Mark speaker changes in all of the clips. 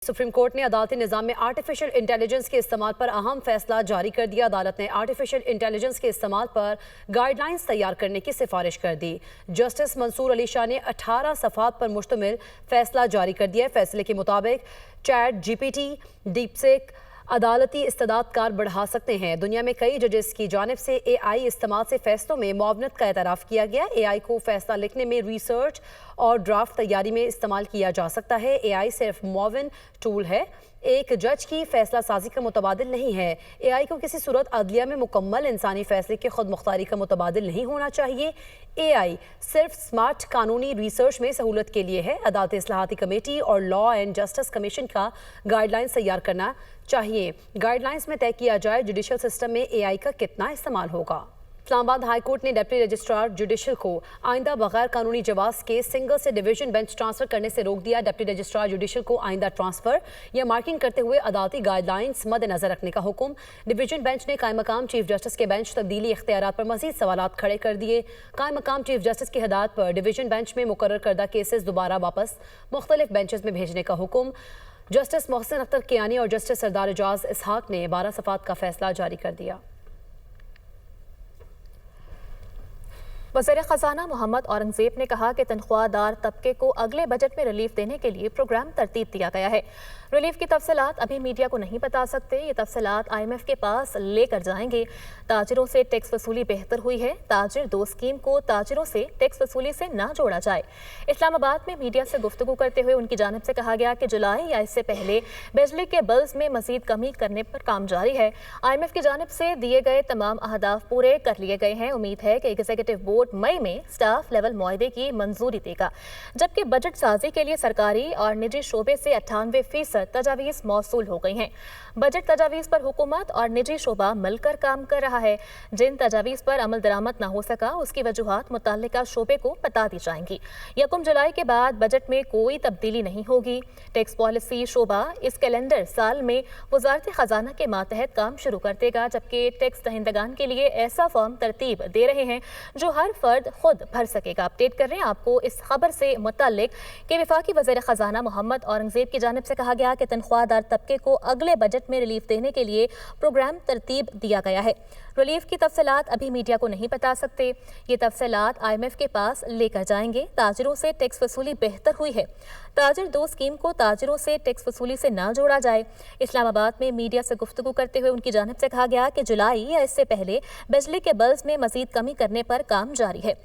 Speaker 1: Supreme court ने अदालती निज़ाम में आर्टिफिशियल इंटेलिजेंस के इस्तेमाल पर अहम फैसला जारी कर दिया। अदालत ने आर्टिफिशियल इंटेलिजेंस के इस्तेमाल पर गाइडलाइंस तैयार करने की सिफारिश कर दी। जस्टिस मंसूर अली शाह ने 18 सफ़ात पर मुश्तमिल फैसला जारी कर दिया। फैसले के मुताबिक चैट जीपीटी, डीपसीक अदालती इस्तेदाद कार बढ़ा सकते हैं। दुनिया में कई जजेस की जानिब से AI इस्तेमाल से फैसलों में मुआवनत का एतराफ़ किया गया। AI को फैसला लिखने में, रिसर्च और ड्राफ्ट तैयारी में इस्तेमाल किया जा सकता है। AI सिर्फ मुआवन टूल है, एक जज की फैसला साजी का मुतबादिल नहीं है। AI को किसी सूरत अदलिया में मुकम्मल इंसानी फैसले की खुद मुख्तारी का मुतबादिल नहीं होना चाहिए। AI सिर्फ स्मार्ट कानूनी रिसर्च में सहूलत के लिए है। अदालती इस्लाहाती कमेटी और लॉ एंड जस्टिस कमीशन का गाइडलाइंस तैयार करना चाहिए। गाइडलाइंस में तय किया जाए जुडिशल सिस्टम में AI का कितना इस्तेमाल होगा। इस्लामाबाद हाई कोर्ट ने डिप्टी रजिस्ट्रार जुडिशल को आइंदा बगैर कानूनी जवाज़ के सिंगल से डिवीजन बेंच ट्रांसफर करने से रोक दिया। डिप्टी रजिस्ट्रार जुडिशल को आइंदा ट्रांसफर या मार्किंग करते हुए अदालती गाइडलाइंस मद्देनजर रखने का हुक्म। डिवीजन बेंच ने कायम मकाम चीफ जस्टिस के बेंच तब्दीली इख्तियारात पर मजीद सवालात खड़े कर दिए। कायम मकाम चीफ जस्टिस की हिदायत पर डिवीजन बेंच में मुकर्रर करदा केसेस दोबारा वापस मुख्तलिफ बेंचेस में भेजने का हुक्म। जस्टिस मोहसिन अख्तर कियानी और जस्टिस सरदार एजाज इसहाक ने 12 सफ़ात का फैसला जारी कर दिया।
Speaker 2: वज़ीर ख़ज़ाना मोहम्मद औरंगज़ेब ने कहा कि तनख्वाहदार तबके को अगले बजट में रिलीफ देने के लिए प्रोग्राम तरतीब दिया गया है। रिलीफ की तफसीलात अभी मीडिया को नहीं बता सकते। ये तफसीलात IMF के पास लेकर जाएंगे। ताजिरों से टैक्स वसूली बेहतर हुई है। ताजिर 2 स्कीम को ताजिरों से टैक्स वसूली से ना जोड़ा जाए। इस्लामाबाद में मीडिया से गुफ्तगू करते हुए उनकी जानिब से कहा गया कि जुलाई या इससे पहले बिजली के बिल्स में मजीद कमी करने पर काम जारी है। IMF की जानिब से दिए गए तमाम अहदाफ पूरे कर लिए गए हैं। उम्मीद है कि एग्जीक्यूटिव बोर्ड मई में स्टाफ लेवल मुआहदे की मंजूरी देगा, जबकि बजट साजी के लिए सरकारी और निजी शोबे से 98% तजावीज़ मौसूल हो गई हैं। बजट तजावीज़ पर हुकूमत और निजी शोबा मिलकर काम कर रहा है। जिन तजावीज़ पर अमल दरामद न हो सका उसकी वजूहात मुतल्लिका शोबे को बता दी जाएंगी। 1 जुलाई के बाद बजट में कोई तब्दीली नहीं होगी। टैक्स पॉलिसी शोबा इस कैलेंडर साल में वज़ारत ख़जाना के मातहत काम शुरू कर देगा, जबकि टैक्स दहिंदगान के लिए ऐसा फॉर्म तरतीब दे रहे हैं जो हर फर्द खुद भर सकेगा। अपडेट कर रहे हैं आपको इस खबर से मुताल्लिक कि वफाकी वज़ीर ख़जाना मोहम्मद औरंगज़ेब की जानिब से कहा गया कि तनख्वाहदार तबके को अगले बजट में रिलीफ देने के लिए प्रोग्राम तरतीब दिया गया है। रिलीफ की तफसीलात अभी मीडिया को नहीं बता सकते। ये तफसीलात IMF के पास लेकर जाएंगे। ताजिरों से टैक्स वसूली बेहतर हुई है। ताजिर 2 स्कीम को ताजिरों से टैक्स वसूली से ना जोड़ा जाए। इस्लामाबाद में मीडिया से गुफ्तगू करते हुए उनकी जानिब से कहा गया कि जुलाई या इससे पहले बिजली के बिल्स में मजीद कमी करने पर काम जारी है।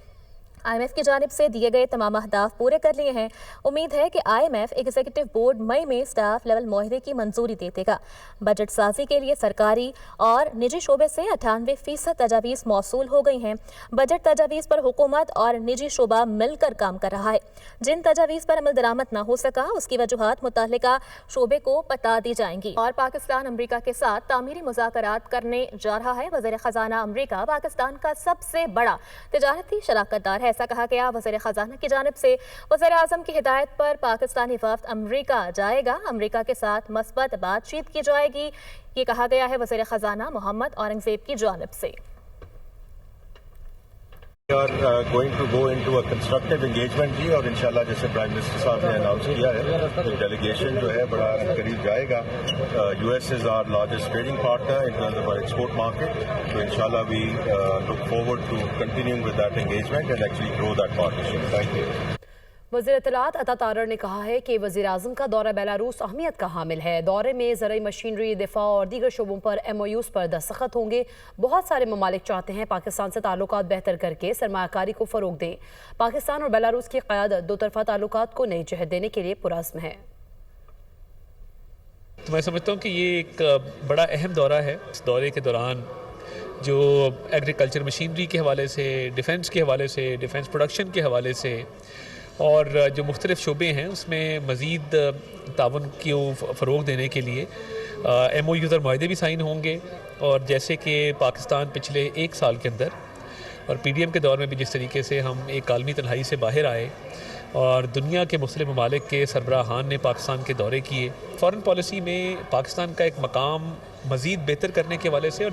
Speaker 2: IMF की जानिब से दिए गए तमाम अहदाफ पूरे कर लिए हैं। उम्मीद है कि IMF एग्जीक्यूटिव बोर्ड मई में स्टाफ लेवल मुआहदे की मंजूरी दे देगा। बजट साजी के लिए सरकारी और निजी शोबे से 98% तजावीज़ मौसूल हो गई हैं। बजट तजावीज़ पर हुकूमत और निजी शोबा मिलकर काम कर रहा है। जिन तजावीज़ पर अमल दरामद न हो सका उसकी वजूहात मुतल्लिका शोबे को बता दी जाएंगी। और पाकिस्तान अमरीका के साथ तामीरी मुज़ाकरात करने जा रहा है। वज़ीर ख़ज़ाना अमरीका पाकिस्तान का सबसे बड़ा तिजारती शराकतदार है, ऐसा कहा गया। वज़ीर ख़ज़ाना की जानिब से वज़ीर आज़म की हिदायत पर पाकिस्तानी वफ़द अमरीका जाएगा। अमरीका के साथ मस्बत बातचीत की जाएगी, ये कहा गया है वज़ीर ख़ज़ाना मोहम्मद औरंगज़ेब की जानिब से।
Speaker 3: We are going to go into a constructive engagement जी, और इंशाल्लाह जैसे प्राइम मिनिस्टर साहब ने अनाउंस किया है डेलीगेशन जो है बड़ा करीब जाएगा। US is our largest trading partner in terms of our export market, so inshallah we look forward to continuing with that engagement and actually grow that partnership. Thank you.
Speaker 1: वज़ीर इत्तलात अता तारर ने कहा है कि वज़ीर आज़म का दौरा बेलारूस अहमियत का हामिल है। दौरे में ज़राई मशीनरी, दिफा और दीगर शोबों पर MOUs पर दस्तखत होंगे। बहुत सारे ममालिक चाहते हैं पाकिस्तान से ताल्लुकात बेहतर करके सरमायाकारी को फ़रोग दें। पाकिस्तान और बेलारूस की क़यादत दो तरफ़ा ताल्लुकात को नई जहत देने के लिए पुरअज़्म है।
Speaker 4: तो मैं समझता हूँ कि ये एक बड़ा अहम दौरा है। इस दौरे के दौरान जो एग्रीकल्चर मशीनरी के हवाले से, डिफेंस के हवाले से, डिफेंस प्रोडक्शन के हवाले से और जो मुख्तलिफ़ शोबे हैं उसमें मज़ीद ताउन को फ़रोग देने के लिए MOUs और मुआहदे भी साइन होंगे। और जैसे कि पाकिस्तान पिछले 1 साल के अंदर और PDM के दौर में भी जिस तरीके से हम एक आलमी तन्हाई से बाहर आए और दुनिया के मुख्तलिफ़ ममालिक के सरबराहान ने पाकिस्तान के दौरे किए, फ़ॉरेन पॉलिसी में पाकिस्तान का एक मकाम मज़ीद बेहतर करने के हवाले से और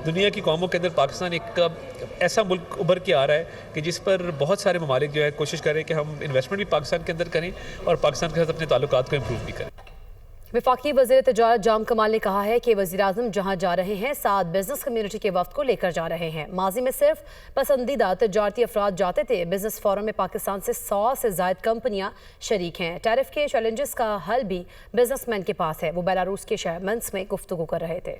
Speaker 4: दुनिया की कौमों के अंदर पाकिस्तान एक ऐसा मुल्क उभर के आ रहा है कि जिस पर बहुत सारे ममालिक जो है कोशिश करें कि हम इन्वेस्टमेंट भी पाकिस्तान के अंदर करें और पाकिस्तान के साथ अपने ताल्लुकात को इम्प्रूव भी करें।
Speaker 1: वफाकी वज़ीर तिजारत जाम कमाल ने कहा है कि वज़ीर-ए-आज़म जहाँ जा रहे हैं साथ बिजनेस कम्युनिटी के वफ्द को लेकर जा रहे हैं। माजी में सिर्फ पसंदीदा तिजारती अफराद जाते थे। बिजनेस फोरम में पाकिस्तान से 100 से ज़ायद कंपनियाँ शरीक हैं। टैरिफ के चैलेंजेस का हल भी बिजनेसमैन के पास है। वो बेलारूस के शहर मिन्स्क में गुफ्तगू कर रहे थे।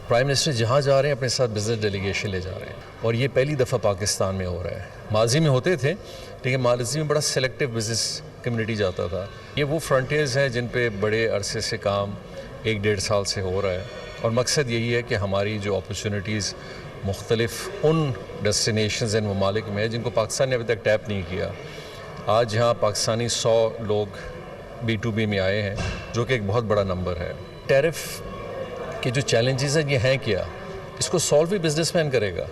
Speaker 5: प्राइम मिनिस्टर जहाँ जा रहे हैं अपने साथ बिजनेस डेलीगेशन ले जा रहे हैं और ये पहली दफ़ा पाकिस्तान में हो रहा है। माजी में होते थे लेकिन माजी में बड़ा सेलेक्टिव बिजनेस कम्युनिटी जाता था। ये वो फ्रंटियर्स हैं जिन पे बड़े अरसे से काम 1-1.5 साल से हो रहा है और मकसद यही है कि हमारी जो अपॉर्चुनिटीज़ मुख्तलिफ उन डेस्टिनेशंस एंड ममालिक में जिनको पाकिस्तान ने अभी तक टैप नहीं किया। आज यहाँ पाकिस्तानी 100 लोग B2B में आए हैं जो कि एक बहुत बड़ा नंबर है। टैरिफ कि जो चैलेंजेस हैं ये हैं क्या, इसको सॉल्व भी बिजनेसमैन करेगा।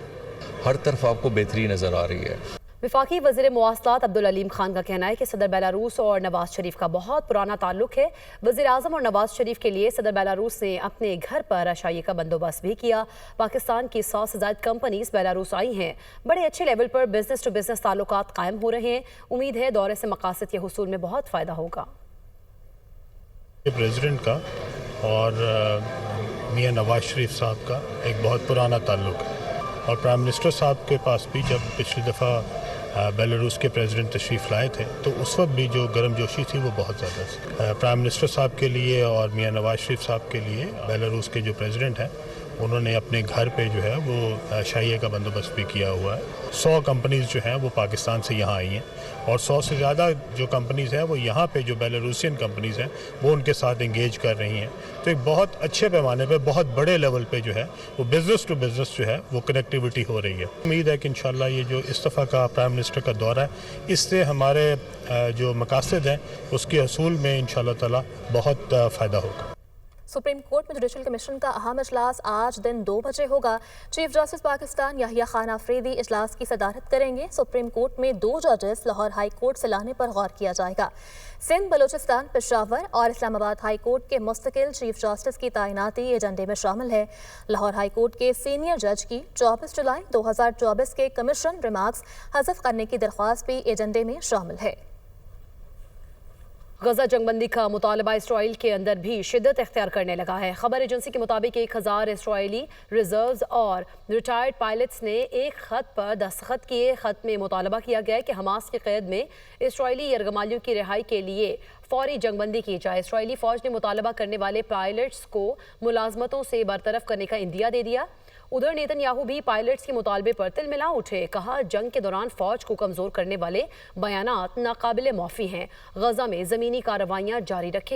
Speaker 5: हर तरफ आपको बेहतरी नज़र आ रही है।
Speaker 1: वफाकी वज़ीर मवासलात अब्दुल अलीम खान का कहना है कि सदर बेलारूस और नवाज शरीफ का बहुत पुराना ताल्लुक है। वज़ीर आज़म और नवाज शरीफ के लिए सदर बेलारूस ने अपने घर पर रहायशी का बंदोबस्त भी किया। पाकिस्तान की 100 से ज़ायद कंपनीज बेलारूस आई हैं। बड़े अच्छे लेवल पर बिजनेस टू बिजनेस ताल्लुकात कायम हो रहे हैं। उम्मीद है दौरे से मकासद के हुसूल में बहुत फ़ायदा होगा।
Speaker 6: प्रेसिडेंट का और मियां नवाज शरीफ साहब का एक बहुत पुराना ताल्लुक है और प्राइम मिनिस्टर साहब के पास भी जब पिछली दफ़ा बेलारूस के प्रेसिडेंट तशरीफ़ लाए थे तो उस वक्त भी जो गर्मजोशी थी वो बहुत ज़्यादा थी। प्राइम मिनिस्टर साहब के लिए और मियां नवाज शरीफ साहब के लिए बेलारूस के जो प्रेसिडेंट हैं उन्होंने अपने घर पे जो है वो शाहिए का बंदोबस्त भी किया हुआ है। 100 कंपनीज़ जो हैं वो पाकिस्तान से यहाँ आई हैं और 100 से ज़्यादा जो कंपनीज़ हैं वो यहाँ पे जो बेलारूसियन कंपनीज़ हैं वो उनके साथ इंगेज कर रही हैं। तो एक बहुत अच्छे पैमाने पे बहुत बड़े लेवल पे जो है वो बिज़नेस टू बिज़नेस जो है वो कनेक्टिविटी हो रही है। उम्मीद है कि इंशाल्लाह ये जो इस दफ़ा का प्राइम मिनिस्टर का दौरा है इससे हमारे जो मकासद हैं उसके हसूल में इंशाल्लाह ताला बहुत फ़ायदा होगा।
Speaker 2: सुप्रीम कोर्ट में जुडिशल कमीशन का अहम इजलास आज दिन 2 बजे होगा। चीफ जस्टिस पाकिस्तान याहिया खान आफरीदी इजलास की सदारत करेंगे। सुप्रीम कोर्ट में 2 जजेस लाहौर हाई कोर्ट से लाने पर गौर किया जाएगा। सिंध, बलूचिस्तान, पेशावर और इस्लामाबाद हाई कोर्ट के मुस्तकिल चीफ जस्टिस की तैनाती एजेंडे में शामिल है। लाहौर हाई कोर्ट के सीनियर जज की 24 जुलाई 2024 के कमीशन रिमार्क्स हज़फ करने की दरख्वास्त भी एजेंडे में शामिल है।
Speaker 1: गजा जंगबंदी का मुतालबा इसराइल के अंदर भी शिद्दत इख्तियार करने लगा है। खबर एजेंसी के मुताबिक 1000 इसराइली रिजर्व्स और रिटायर्ड पायलट्स ने एक खत पर दस्तखत किए। खत में मुतालबा किया गया है कि हमास की क़ैद में इसराइली यरगमालियों की रिहाई के लिए फौरी जंगबंदी की जाए। इसराइली फ़ौज ने मुतालबा करने वाले पायलट्स को मुलाजमतों से बरतरफ करने का इंदिया दे दिया। उधर नेतन्याहू भी पायलट्स के मुतालबे पर तिलमिला उठे। कहा जंग के दौरान फौज को कमजोर करने वाले बयानात नाकाबिले माफ़ी हैं। गजा में ज़मीनी कार्रवाइयाँ जारी रखें।